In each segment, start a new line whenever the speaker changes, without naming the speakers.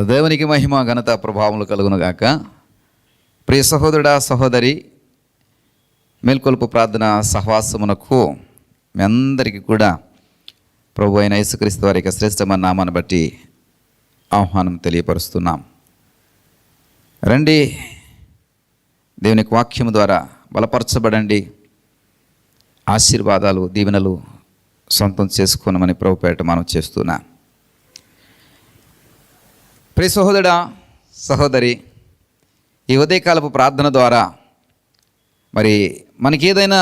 దేవునికి మహిమ ఘనత ప్రభావములు కలుగును గాక. ప్రియ సహోదరుడా సహోదరి, మేల్కొల్పు ప్రార్థన సహవాసమునకు మీ అందరికీ కూడా ప్రభు అయిన యేసుక్రీస్తు వారి యొక్క శ్రేష్టమైన నామాన్ని బట్టి ఆహ్వానం తెలియపరుస్తున్నాం. రండి, దేవునికి వాక్యము ద్వారా బలపరచబడండి, ఆశీర్వాదాలు దీవెనలు సొంతం చేసుకున్నామని ప్రభుపేట మనం చేస్తున్నాం. ప్రియ సహోదరుడా సహోదరి, ఈ ఉదయకాలపు ప్రార్థన ద్వారా మరి మనకి ఏదైనా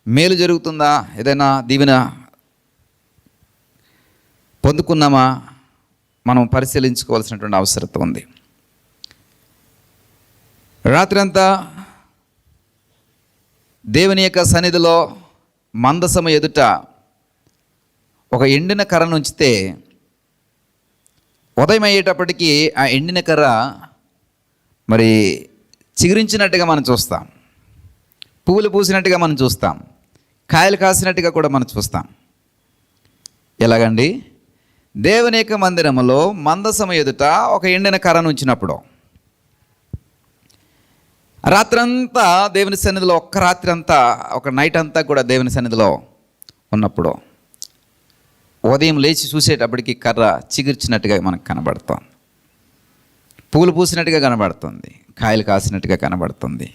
మేలు జరుగుతుందా, ఏదైనా దీవెన పొందుకున్నామా మనం పరిశీలించుకోవాల్సినటువంటి అవసరం ఉంది. రాత్రంతా దేవుని యొక్క సన్నిధిలో మందసము ఎదుట ఒక ఎండిన కర్రను ఉంచితే ఉదయం అయ్యేటప్పటికీ ఆ ఎండిన కర్ర మరి చిగురించినట్టుగా మనం చూస్తాం, పువ్వులు పూసినట్టుగా మనం చూస్తాం, కాయలు కాసినట్టుగా కూడా మనం చూస్తాం. ఎలాగండి? దేవుని యొక్క మందిరములో మందసము ఎదుట ఒక ఎండిన కర్రను ఉంచినప్పుడు, రాత్రంతా దేవుని సన్నిధిలో, ఒక్క రాత్రి అంతా, ఒక నైట్ అంతా కూడా దేవుని సన్నిధిలో ఉన్నప్పుడు ఉదయం లేచి చూసేటప్పటికి కర్ర చిగుర్చినట్టుగా మనకు కనబడుతుంది, పూలు పూసినట్టుగా కనబడుతుంది, కాయలు కాసినట్టుగా కనబడుతుంది.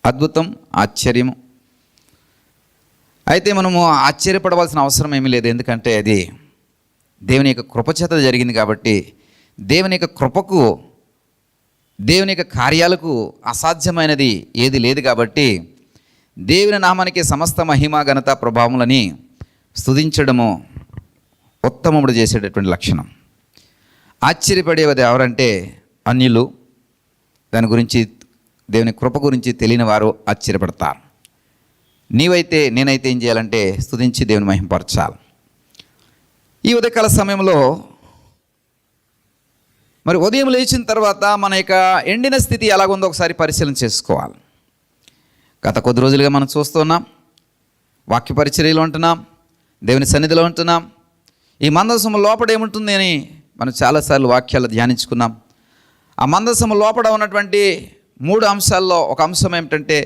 అద్భుతం, ఆశ్చర్యము. అయితే మనము ఆశ్చర్యపడవలసిన అవసరం ఏమీ లేదు, ఎందుకంటే అది దేవుని యొక్క కృపచేత జరిగింది కాబట్టి. దేవుని యొక్క కృపకు, దేవుని యొక్క కార్యాలకు అసాధ్యమైనది ఏది లేదు కాబట్టి దేవుని నామానికి సమస్త మహిమ ఘనత ప్రభావములని స్తుతించడము ఉత్తమముడు చేసేటటువంటి లక్షణం. ఆశ్చర్యపడేది ఎవరంటే అన్యులు, దాని గురించి, దేవుని కృప గురించి తెలియని వారు ఆశ్చర్యపడతారు. నీవైతే, నేనైతే ఏం చేయాలంటే స్తుతించి దేవుని మహిమపరచాలి. ఈ ఉదయకాల సమయంలో మరి ఉదయం లేచిన తర్వాత మన యొక్క ఎండిన స్థితి ఎలాగుందో ఒకసారి పరిశీలన చేసుకోవాలి. గత కొద్ది రోజులుగా మనం చూస్తున్నాం, వాక్య పరిచర్యలో ఉంటున్నాం, దేవుని సన్నిధిలో ఉంటున్నాం. ఈ మందసము లోపల ఏముంటుంది అని మనం చాలాసార్లు వాక్యాలు ధ్యానించుకున్నాం. ఆ మందసము లోపల ఉన్నటువంటి 3 అంశాల్లో ఒక అంశం ఏమిటంటే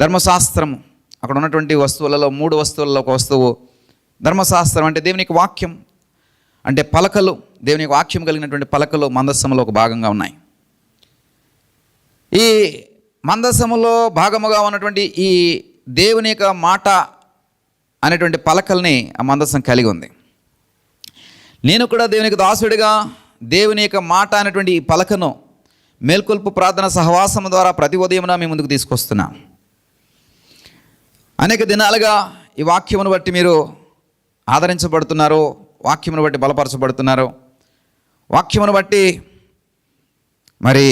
ధర్మశాస్త్రము. అక్కడ ఉన్నటువంటి వస్తువులలో 3 వస్తువులలో ఒక వస్తువు ధర్మశాస్త్రం, అంటే దేవునికి వాక్యం, అంటే పలకలు, దేవునికి వాక్యం కలిగినటువంటి పలకలు మందసములో ఒక భాగంగా ఉన్నాయి. ఈ మందసములో భాగముగా ఉన్నటువంటి ఈ దేవుని యొక్క మాట అనేటువంటి పలకల్ని ఆ మందసం కలిగి ఉంది. నేను కూడా దేవునికి దాసుడిగా దేవుని యొక్క మాట అనేటువంటి ఈ పలకను మేల్కొల్పు ప్రార్థన సహవాసం ద్వారా ప్రతి ఉదయమున మీ ముందుకు తీసుకొస్తున్నాం. అనేక దినాలుగా ఈ వాక్యమును బట్టి మీరు ఆదరించబడుతున్నారు, వాక్యమును బట్టి బలపరచబడుతున్నారు, వాక్యమును బట్టి మరి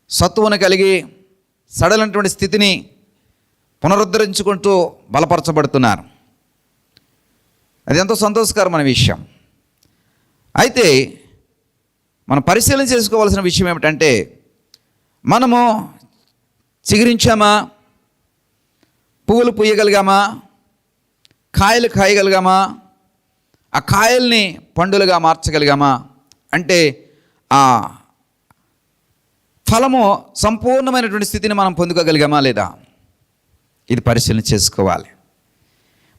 సత్తువును కలిగి సడలైనటువంటి స్థితిని పునరుద్ధరించుకుంటూ బలపరచబడుతున్నారు. అది ఎంతో సంతోషకరమైన విషయం. అయితే మనం పరిశీలన చేసుకోవాల్సిన విషయం ఏమిటంటే, మనము చిగురించామా, పువ్వులు పూయగలిగామా, కాయలు కాయగలిగామా, ఆ కాయల్ని పండులుగా మార్చగలిగామా, అంటే ఆ ఫలము సంపూర్ణమైనటువంటి స్థితిని మనం పొందుకోగలిగామా లేదా, ఇది పరిశీలన చేసుకోవాలి.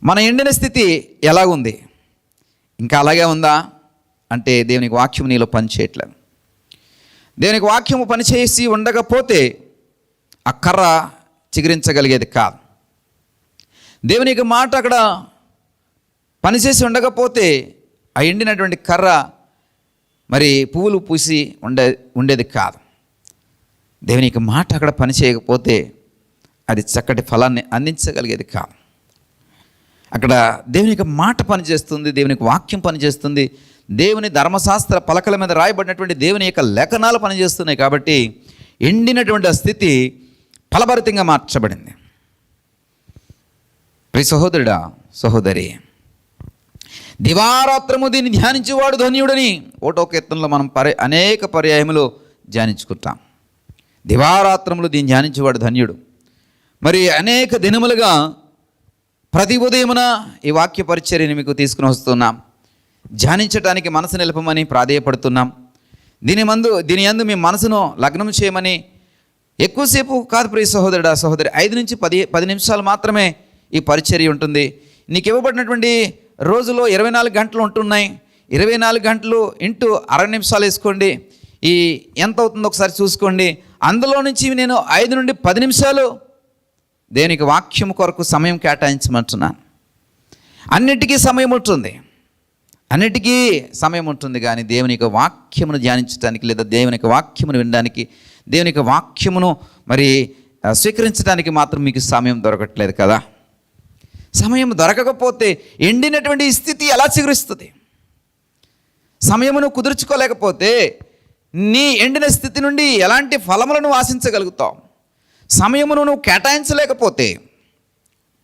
మన ఎండిన స్థితి ఎలాగుంది? ఇంకా అలాగే ఉందా అంటే దేవునికి వాక్యము నీలో పనిచేయట్లేదు. దేవునికి వాక్యము పనిచేసి ఉండకపోతే ఆ కర్ర చిగురించగలిగేది కాదు. దేవుని యొక్క మాట అక్కడ పనిచేసి ఉండకపోతే ఆ ఎండినటువంటి కర్ర మరి పువ్వులు పూసి ఉండేది కాదు. దేవుని యొక్క మాట అక్కడ పనిచేయకపోతే అది చక్కటి ఫలాన్ని అందించగలిగేది కాదు. అక్కడ దేవుని యొక్క మాట పనిచేస్తుంది, దేవునికి వాక్యం పనిచేస్తుంది, దేవుని ధర్మశాస్త్ర పలకల మీద రాయబడినటువంటి దేవుని యొక్క లేఖనాలు పనిచేస్తున్నాయి. కాబట్టి ఎండినటువంటి ఆ స్థితి ఫలభరితంగా మార్చబడింది. ప్రియ సహోదరుడా సహోదరి, దివారాత్రము దీన్ని ధ్యానించేవాడు ధన్యుడని 1వ కీర్తనలో మనం అనేక పర్యాయములు ధ్యానించుకుంటాం. దివారాత్రములు దీన్ని ధ్యానించేవాడు ధన్యుడు. మరి అనేక దినములుగా ప్రతి ఉదయమున ఈ వాక్య పరిచర్యని మీకు తీసుకుని వస్తున్నాం. ధ్యానించడానికి మనసు నిలపమని ప్రాధేయపడుతున్నాం. దీని యందు మీ మనసును లగ్నం చేయమని. ఎక్కువసేపు కాదు ప్రియ సహోదరుడా, సహోదరి, 5 నుంచి 10 నిమిషాలు మాత్రమే ఈ పరిచర్య ఉంటుంది. నీకు ఇవ్వబడినటువంటి రోజులో 24 గంటలు ఉంటున్నాయి. 24 గంటలు ఇంటూ 60 నిమిషాలు వేసుకోండి. ఈ ఎంత అవుతుందో ఒకసారి చూసుకోండి. అందులో నుంచి నేను 5 నుండి 10 నిమిషాలు దేవునికి వాక్యం కొరకు సమయం కేటాయించమంటున్నాను. అన్నిటికీ సమయం ఉంటుంది కానీ దేవుని యొక్క వాక్యమును ధ్యానించడానికి, లేదా దేవుని యొక్క వాక్యమును వినడానికి, దేవుని యొక్క వాక్యమును మరి స్వీకరించడానికి మాత్రం మీకు సమయం దొరకట్లేదు కదా. సమయం దొరకకపోతే ఎండినటువంటి స్థితి ఎలా చిగురిస్తుంది? సమయమును కుదుర్చుకోలేకపోతే నీ ఎండిన స్థితి నుండి ఎలాంటి ఫలములను ఆశించగలుగుతావు? సమయమును నువ్వు కేటాయించలేకపోతే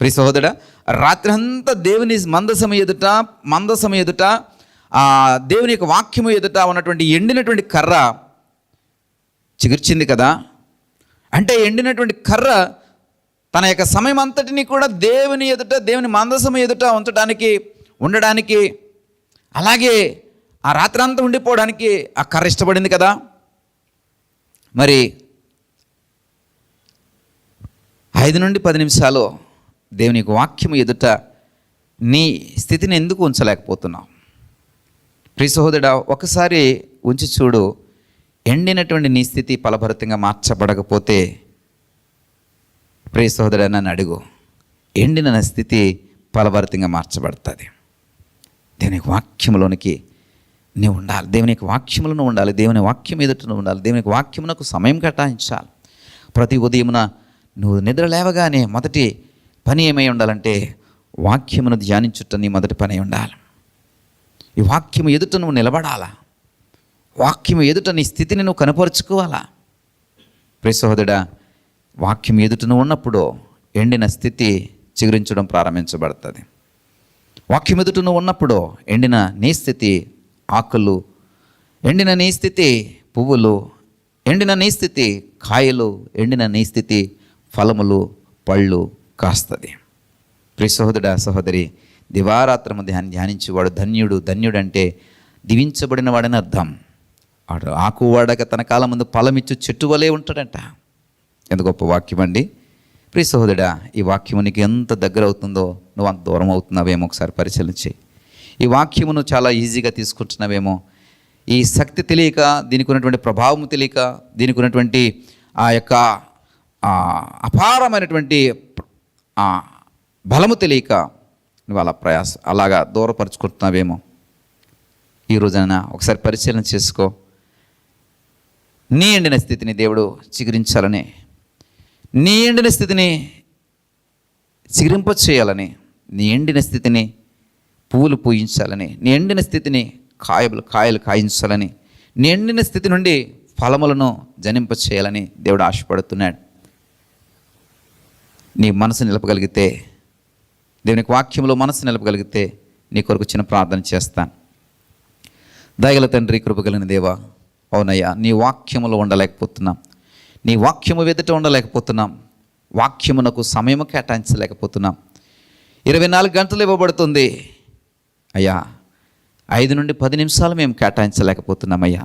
ప్రియ సహోదరా, రాత్రి అంతా దేవుని మందసము ఎదుట దేవుని యొక్క వాక్యము ఎదుట ఉన్నటువంటి ఎండినటువంటి కర్ర చిగుర్చింది కదా. అంటే ఎండినటువంటి కర్ర తన యొక్క సమయం అంతటిని కూడా దేవుని ఎదుట, దేవుని మందసము ఎదుట ఉండడానికి, అలాగే ఆ రాత్రి అంతా ఉండిపోవడానికి ఆ కర్ర ఇష్టపడింది కదా. మరి 5 నుండి 10 నిమిషాలు దేవుని యొక్క వాక్యము ఎదుట నీ స్థితిని ఎందుకు ఉంచలేకపోతున్నావు? ప్రియ సహోదరుడా, ఒకసారి ఉంచి చూడు. ఎండినటువంటి నీ స్థితి ఫలభరితంగా మార్చబడకపోతే ప్రియ సహోదరుడా నన్ను అడుగు, ఎండిన నా స్థితి ఫలభరితంగా మార్చబడుతుంది. దేవుని యొక్క వాక్యములోనికి నీవు ఉండాలి. దేవుని యొక్క వాక్యములను ఉండాలి. దేవుని వాక్యం ఎదుట ఉండాలి. దేవుని యొక్క వాక్యమునకు సమయం కేటాయించాలి. ప్రతి ఉదయమున నువ్వు నిద్ర లేవగానే మొదటి పని ఏమై ఉండాలంటే వాక్యమును ధ్యానించుట నీ మొదటి పని ఉండాలి. ఈ వాక్యము ఎదుట నువ్వు నిలబడాలా. వాక్యము ఎదుట నీ స్థితిని నువ్వు కనపరుచుకోవాలా. ప్రియ సహోదరుడా, వాక్యం ఎదుట నువ్వు ఉన్నప్పుడు ఎండిన స్థితి చిగురించడం ప్రారంభించబడుతుంది. వాక్యం ఎదుట నువ్వు ఉన్నప్పుడు ఎండిన నీ స్థితి ఆకులు, ఎండిన నీ స్థితి పువ్వులు, ఎండిన నీ స్థితి కాయలు, ఎండిన నీ స్థితి ఫలములు, పళ్ళు కాస్తుంది. ప్రియ సహోదరుడా, సహోదరి, దివారాత్రము ధ్యానించేవాడు ధన్యుడంటే దీవించబడిన వాడని అర్థం. వాడు ఆకు వాడక తన కాలం ముందు ఫలమిచ్చు చెట్టు వలె ఉంటాడంట. ఎంత గొప్ప వాక్యం అండి. ప్రియ సహోదరుడా, ఈ వాక్యము నీకు ఎంత దగ్గర అవుతుందో నువ్వు అంత దూరం అవుతున్నావేమో ఒకసారి పరిశీలన చేయి. ఈ వాక్యమును చాలా ఈజీగా తీసుకుంటున్నావేమో. ఈ శక్తి తెలియక, దీనికి ఉన్నటువంటి ప్రభావం తెలియక, దీనికి ఉన్నటువంటి ఆ యొక్క అపారమైనటువంటి బలము తెలియక నువ్వు అలాగా దూరపరుచుకుంటున్నావేమో. ఈ రోజైనా ఒకసారి పరిశీలన చేసుకో. నీ ఎండిన స్థితిని దేవుడు చిగురించాలని, నీ ఎండిన స్థితిని చిగురింప చేయాలని, నీ ఎండిన స్థితిని పువ్వులు పూయించాలని, నీ ఎండిన స్థితిని కాయలు కాయించాలని, నీ ఎండిన స్థితి నుండి ఫలములను జనింప చేయాలని దేవుడు ఆశపడుతున్నాడు. నీ మనసు నిలపగలిగితే, దేవునికి వాక్యంలో మనసు నిలపగలిగితే నీ కొరకు చిన్న ప్రార్థన చేస్తాను. దయగల తండ్రి, కృపగలిగిన దేవా, అవునయ్యా, నీ వాక్యములో ఉండలేకపోతున్నాం. నీ వాక్యము ఎదుట ఉండలేకపోతున్నాం. వాక్యమునకు సమయము కేటాయించలేకపోతున్నాం. 24 గంటలు ఇవ్వబడుతుంది అయ్యా, 5 నుండి 10 నిమిషాలు మేము కేటాయించలేకపోతున్నామయ్యా.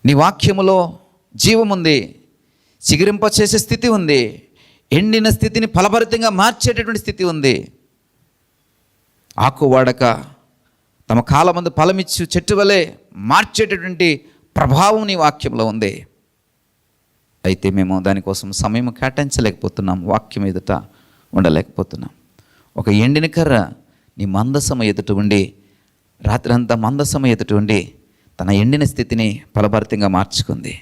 నీ వాక్యములో జీవం ఉంది, చిగురింప చేసే స్థితి ఉంది, ఎండిన స్థితిని ఫలభరితంగా మార్చేటటువంటి స్థితి ఉంది. ఆకు వాడక తమ కాలమందు ఫలమిచ్చు చెట్టు వలె మార్చేటటువంటి ప్రభావం నీ వాక్యంలో ఉంది. అయితే మేము దానికోసం సమయం కేటాయించలేకపోతున్నాం. వాక్యం ఎదుట ఉండలేకపోతున్నాం. ఒక ఎండిన కర్ర నీ మందసము ఎదుట ఉండి, రాత్రి అంతా మందసము ఎదుట ఉండి తన ఎండిన స్థితిని ఫలభరితంగా మార్చుకుంది.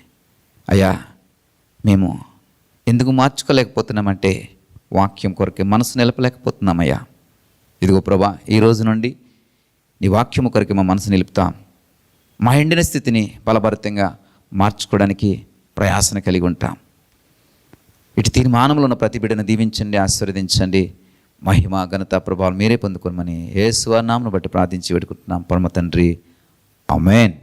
అయ్యా, మేము ఎందుకు మార్చుకోలేకపోతున్నామంటే వాక్యం కొరకే మనసు నిలపలేకపోతున్నామయ్యా. ఇదిగో ప్రభా, ఈ రోజు నుండి నీ వాక్యము కొరకే మా మనసు నిలుపుతాం. మా ఎండిన స్థితిని ఫలభరితంగా మార్చుకోవడానికి ప్రయాసన కలిగి ఉంటాం. ఇటు తీర్మానంలో ఉన్న ప్రతి బిడ్డను దీవించండి, ఆశీర్వదించండి. మహిమ, ఘనత, ప్రభావం మీరే పొందుకోమని యేసు నామమును బట్టి ప్రార్థించి వేడుకుంటున్నాం పరమ తండ్రి. ఆమేన్.